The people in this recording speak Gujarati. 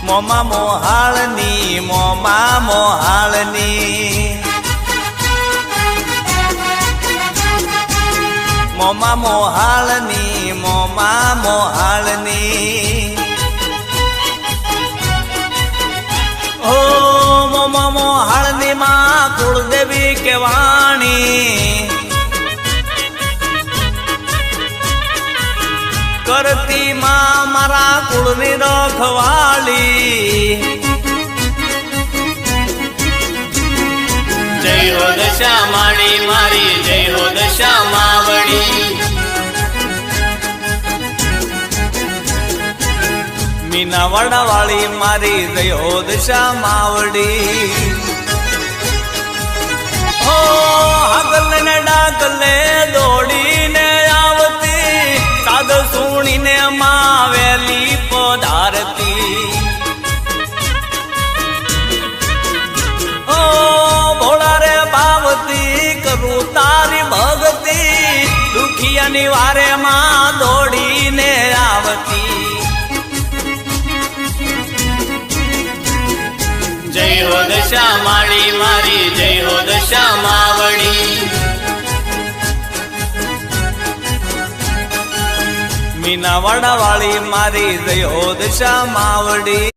મોમા મોહાળની મોમા મોહાળની મોમા મોહાળની મોમા મોહાળની ઓ મોમા મોહાળની માં કુળદેવી કેવાણી કરતી માં મારા કુળની રખવાળી જય હો દશા માડી મારી જય હો દશા માવડી મીનાવાડા વાળી મારી જય હો દશા માવડી હો હગલે ને ડાકલે દોડીને આવતી સાદ સુણીને માવેલી પધારતી ઓ ભોળા રે બાવતી કરું તારી ભગતી દુખિયાની વારે માં દોડીને આવતી જય હો દશા માડી મારી જય હો દશા માવડી મીનાવાડા વાળી મારી જય હો દશા માવડી